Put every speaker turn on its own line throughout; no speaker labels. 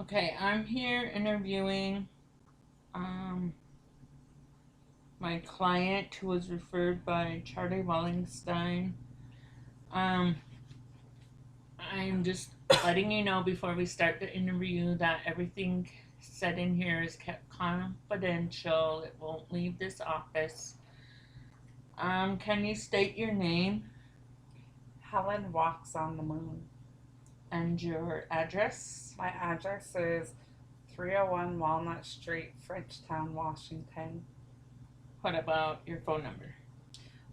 Okay, I'm here interviewing um, my client who was referred by Charlie Wallenstein. Um, I'm just letting you know before we start the interview that everything said in here is kept confidential. It won't leave this office. Can you state your name
Helen walks on the moon.
and your address?
My address is 301 Walnut Street, Frenchtown, Washington.
What about your phone number?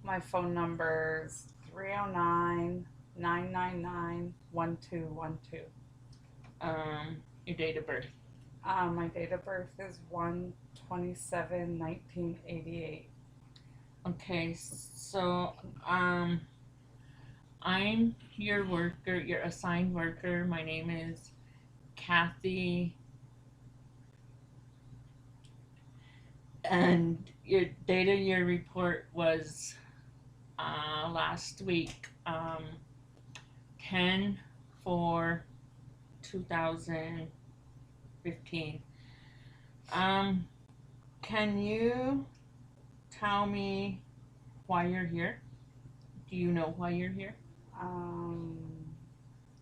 My phone number is 309-999-1212.
Your date of birth.
My date of birth is 1/27/1988.
Okay, so um, I'm your worker, your assigned worker. My name is Kathy, and your date of your report was last week, 10 for 2015. Um, can you tell me why you're here? Do you know why you're here?
Um,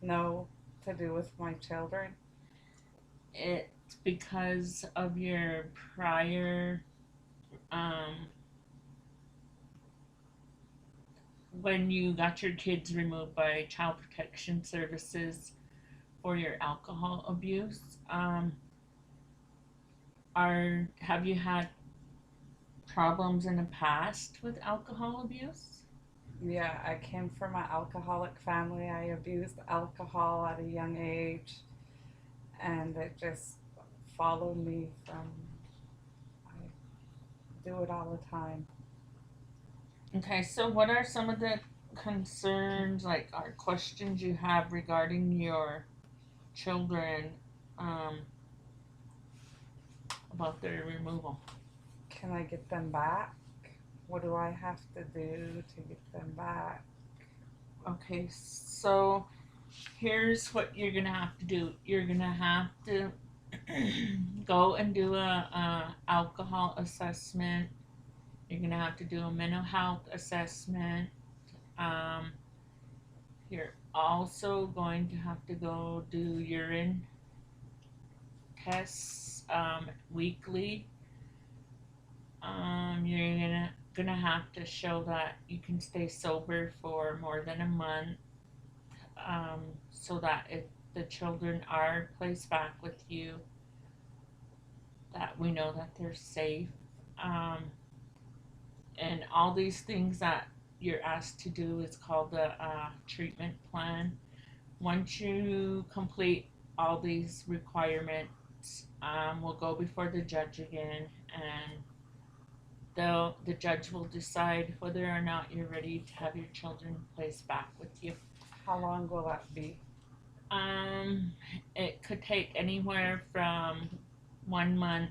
no, to do with my children.
It's because of your prior um, when you got your kids removed by Child Protection Services for your alcohol abuse. Are have you had problems in the past with alcohol abuse?
Yeah, I came from an alcoholic family. I abused alcohol at a young age, and it just followed me from. I do it all the time.
Okay, so what are some of the concerns, like, or questions you have regarding your children um, about their removal?
Can I get them back? What do I have to do to get them back?
Okay, so here's what you're gonna have to do. You're gonna have to go and do a alcohol assessment. You're gonna have to do a mental health assessment. Um, you're also going to have to go do urine tests weekly. You're gonna have to show that you can stay sober for more than a month, so that if the children are placed back with you, that we know that they're safe. Um, and all these things that you're asked to do is called the treatment plan. Once you complete all these requirements, we'll go before the judge again, and the judge will decide whether or not you're ready to have your children placed back with you.
How long will that be?
Um, it could take anywhere from 1 month.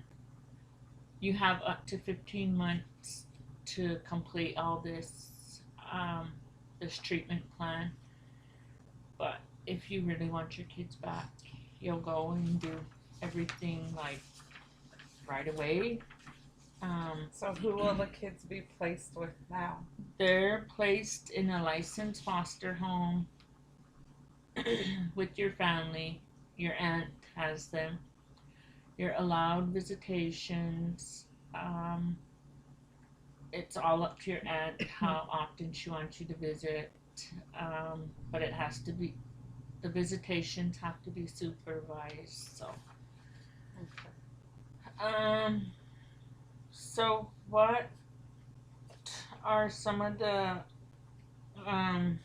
You have up to 15 months to complete all um, this treatment plan. But if you really want your kids back, you'll go and do everything like right away.
So, who will the kids be placed with now?
They're placed in a licensed foster home with your family. Your aunt has them. You're allowed visitations. It's all up to your aunt how often she wants you to visit. But it has to be, the visitations have to be supervised.
Okay.
Um, so what are some of the um,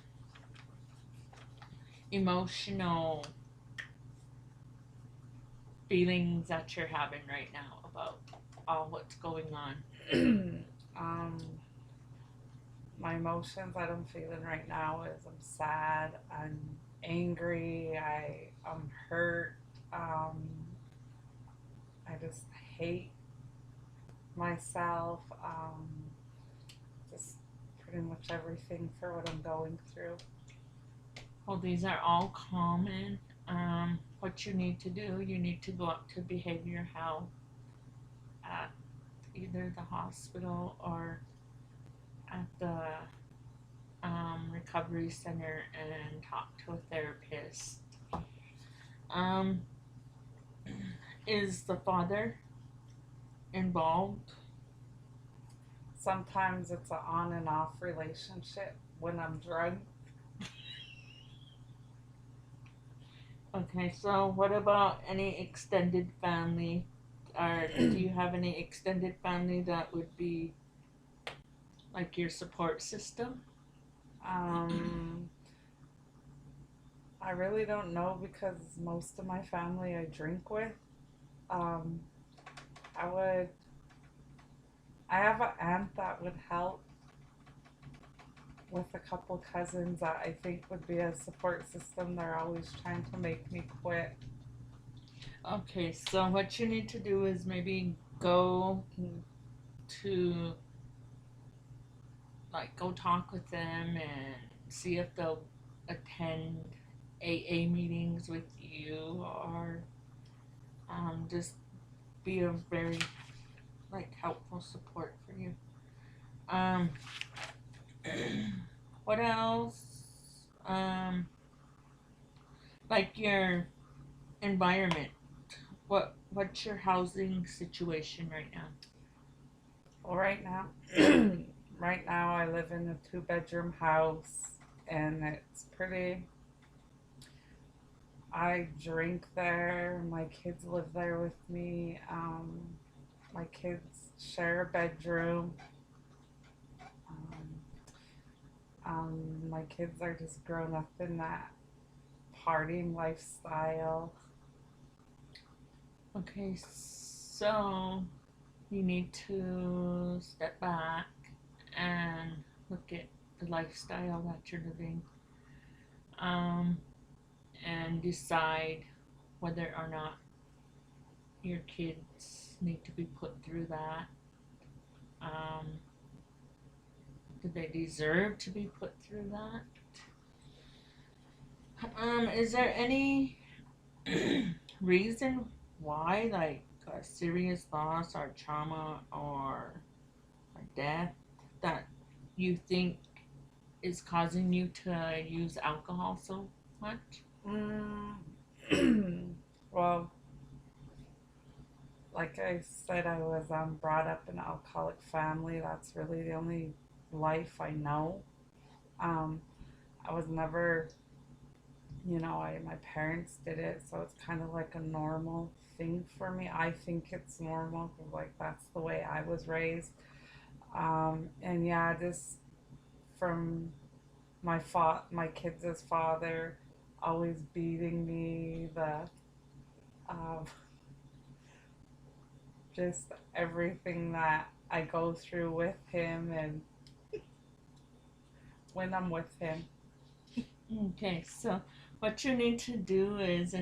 emotional feelings that you're having right now about all what's going on?
um, my emotions that I'm feeling right now is I'm sad, I'm angry, I'm hurt, um, I just hate myself, just pretty much everything for what I'm going through.
Well, these are all common. What you need to do, you need to go up to behavioral health at either the hospital or at the recovery center and talk to a therapist. Um, is the father involved?
Sometimes it's an on and off relationship when I'm drunk.
Okay, so what about any extended family? Or do you have any extended family that would be like your support system?
Um, I really don't know because most of my family I drink with. Um, I would. I have an aunt that would help with a couple cousins that I think would be a support system. They're always trying to make me quit.
Okay, so what you need to do is maybe go to go talk with them and see if they'll attend AA meetings with you or just be a very helpful support for you. Um, what else? Um, like your environment. What's your housing situation right now?
Well, right now, right now I live in a two-bedroom house, and it's pretty. I drink there. My kids live there with me. My kids share a bedroom. Um, my kids are just grown up in that partying lifestyle.
Okay, so you need to step back and look at the lifestyle that you're living, um, and decide whether or not your kids need to be put through that. Um, do they deserve to be put through that? Is there any reason why, like a serious loss or trauma or death, that you think is causing you to use alcohol so much?
Mm. Well, like I said, I was brought up in an alcoholic family. That's really the only life I know. Um, I was never, my parents did it, so it's kind of like a normal thing for me. I think it's normal because, like, that's the way I was raised. And yeah, just from my kids' father always beating me, um, just everything that I go through with him and when I'm with him.
Okay, so what you need to do is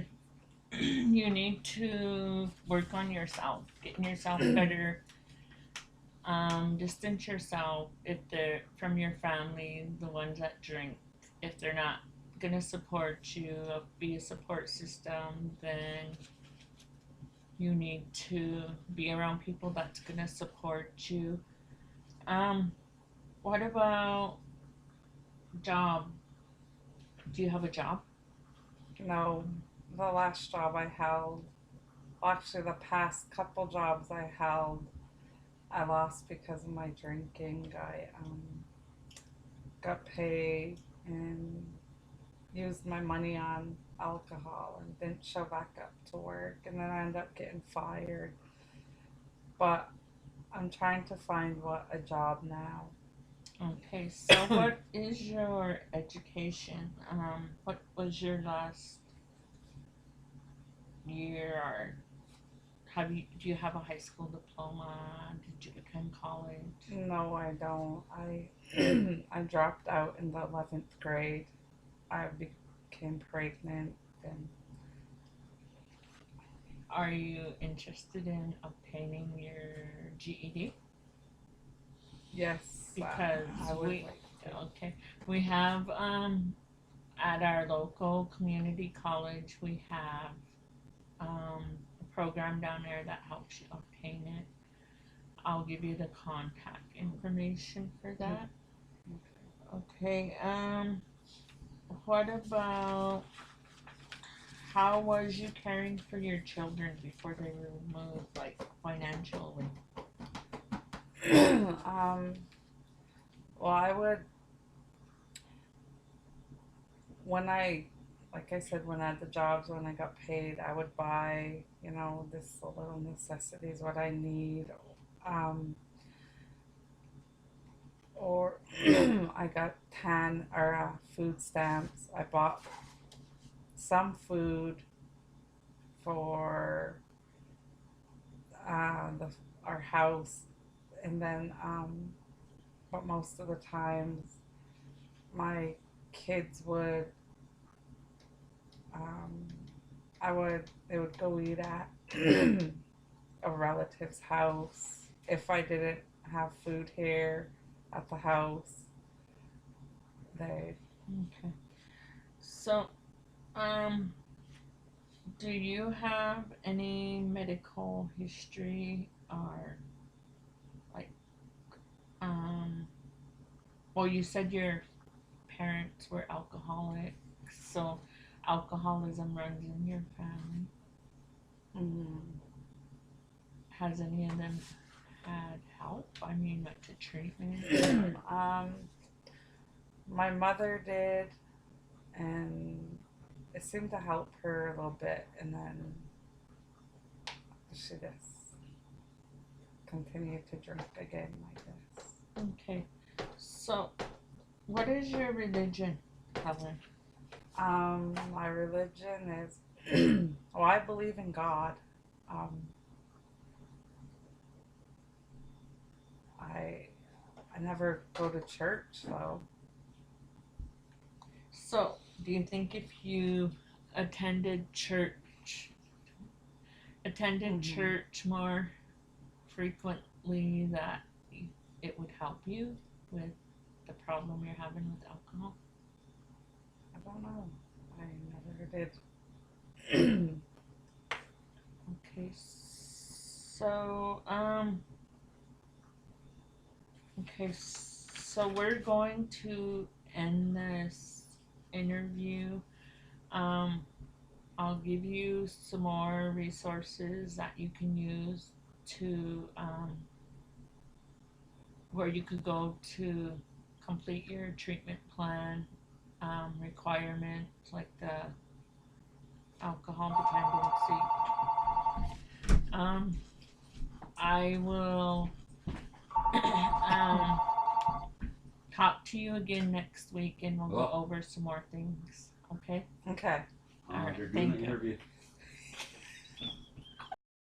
you need to work on yourself, getting yourself better. Distance yourself if they're from your family, the ones that drink. If they're not gonna support you, be a support system, then you need to be around people that's gonna support you. Um, what about job? Do you have a job?
No, the last job I held, well, actually, the past couple jobs I held, I lost because of my drinking. I got paid and used my money on alcohol and didn't show back up to work, and then I ended up getting fired. But I'm trying to find a job now.
Okay, so what is your education? What was your last year, or do you have a high school diploma? Did you attend college?
No, I don't. I I dropped out in the 11th grade. I became pregnant and
Are you interested in obtaining your GED?
yes,
Because
I would
we
like to.
okay, we have at our local community college, we have a program down there that helps you obtain it. I'll give you the contact information for that. Okay, what about how was you caring for your children before they were removed, like financially?
Well, I would, when I, like I said, when I had the jobs, when I got paid, I would buy, this little necessities, what I need. Um, or I got food stamps. I bought some food for our house, and then, but most of the times, my kids would, um, they would go eat at a relative's house if I didn't have food here at the house. They
Okay. So, um, do you have any medical history or like, um, well, you said your parents were alcoholics, so alcoholism runs in your family.
mm,
Has any of them had help? I mean, like to treatment?
my mother did, and it seemed to help her a little bit, and then she just continued to drink again, I guess.
Okay. So, what is your religion, Helen?
My religion is, well, I believe in God. Um, I I never go to church though.
So, do you think if you attended church, attended
Hmm.
church more frequently, that it would help you with the problem you're having with alcohol?
I don't know. I never did.
Okay. So, okay. So we're going to end this interview. Um, I'll give you some more resources that you can use to where you could go to complete your treatment plan, requirements like the alcohol dependency. I will um, talk to you again next week and we'll go over some more things. Okay?
Okay.
All right.
They're doing
Thank
the
you.
interview.